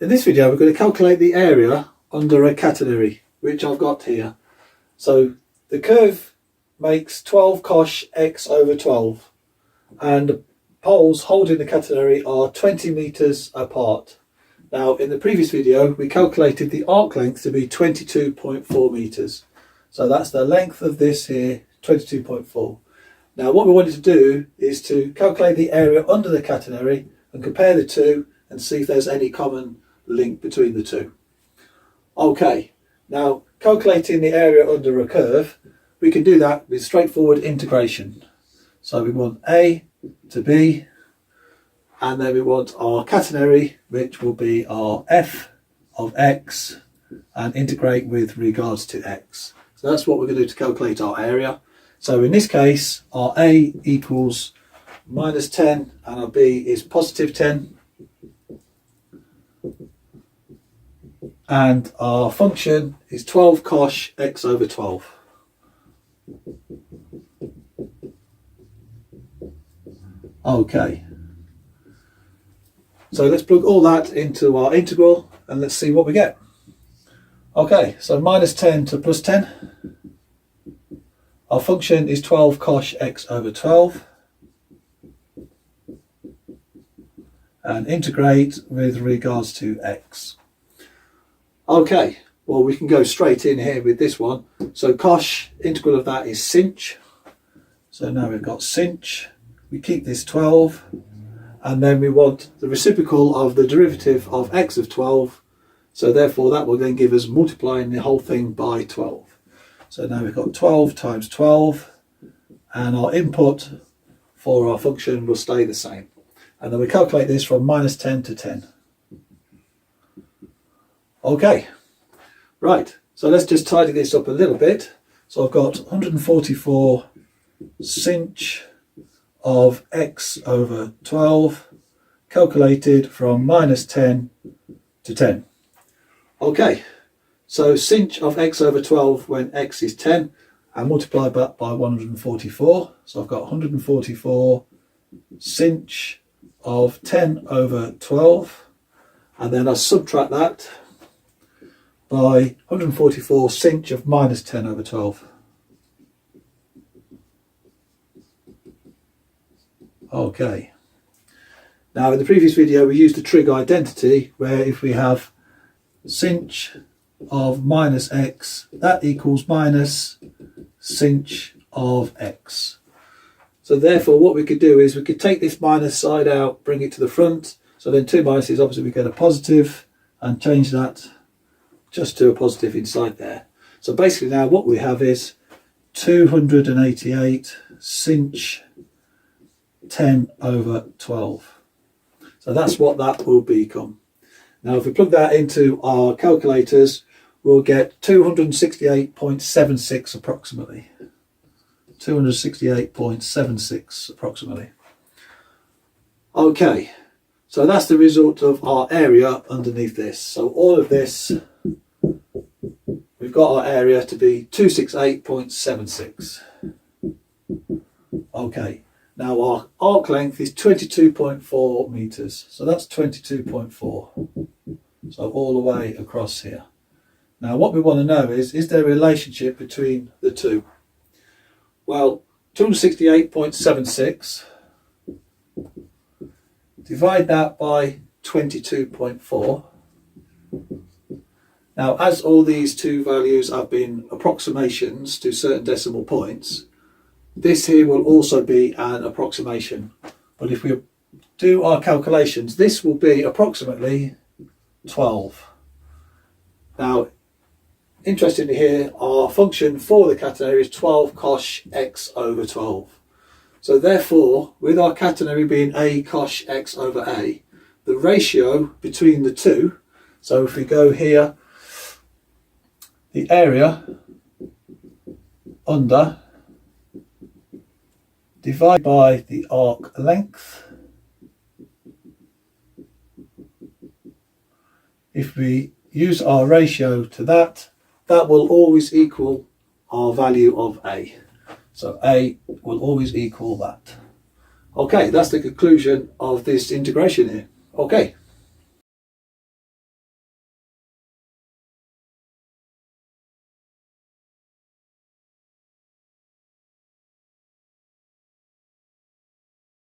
In this video we're going to calculate the area under a catenary, which I've got here. So the curve makes 12 cosh x over 12 and the poles holding the catenary are 20 metres apart. Now in the previous video we calculated the arc length to be 22.4 metres. So that's the length of this here, 22.4. Now what we wanted to do is to calculate the area under the catenary and compare the two and see if there's any common link between the two. Okay, now calculating the area under a curve, we can do that with straightforward integration. So we want A to B, and then we want our catenary, which will be our f of x, and integrate with regards to x. So that's what we're going to do to calculate our area. So in this case, our A equals minus 10 and our B is positive 10. And our function is 12 cosh x over 12. Okay. So let's plug all that into our integral and let's see what we get. Okay, so minus 10 to plus 10. Our function is 12 cosh x over 12. And integrate with regards to x. Okay, well we can go straight in here with this one. So cosh, integral of that is sinh. So now we've got sinh. We keep this 12. And then we want the reciprocal of the derivative of x of 12. So therefore that will then give us multiplying the whole thing by 12. So now we've got 12 times 12, and our input for our function will stay the same. And then we calculate this from minus 10 to 10. Okay, right, so let's just tidy this up a little bit. So I've got 144 sinh of x over 12, calculated from minus 10 to 10. Okay. So sinh of x over 12 when x is 10 and multiply that by 144. So I've got 144 sinh of 10 over 12, and then I subtract that by 144 sinh of minus 10 over 12. Okay. Now in the previous video we used the trig identity, where if we have sinh of minus x, that equals minus sinh of x. So therefore what we could do is we could take this minus side out, bring it to the front, so then two minuses, obviously we get a positive, and change that just to a positive inside there. So basically now what we have is 288 sinh 10 over 12. So that's what that will become. Now if we plug that into our calculators, we'll get 268.76 approximately. 268.76 approximately. Okay, so that's the result of our area underneath this. So all of this, we've got our area to be 268.76. Okay, now our arc length is 22.4 metres. So that's 22.4. So all the way across here. Now what we want to know is there a relationship between the two? Well, 268.76, divide that by 22.4. Now as all these two values have been approximations to certain decimal points, this here will also be an approximation. But if we do our calculations, this will be approximately 12. Now interestingly here, our function for the catenary is 12 cosh x over 12. So therefore, with our catenary being a cosh x over a, the ratio between the two, so if we go here, the area under divided by the arc length, if we use our ratio to that, that will always equal our value of A. So A will always equal that. Okay, that's the conclusion of this integration here. Okay.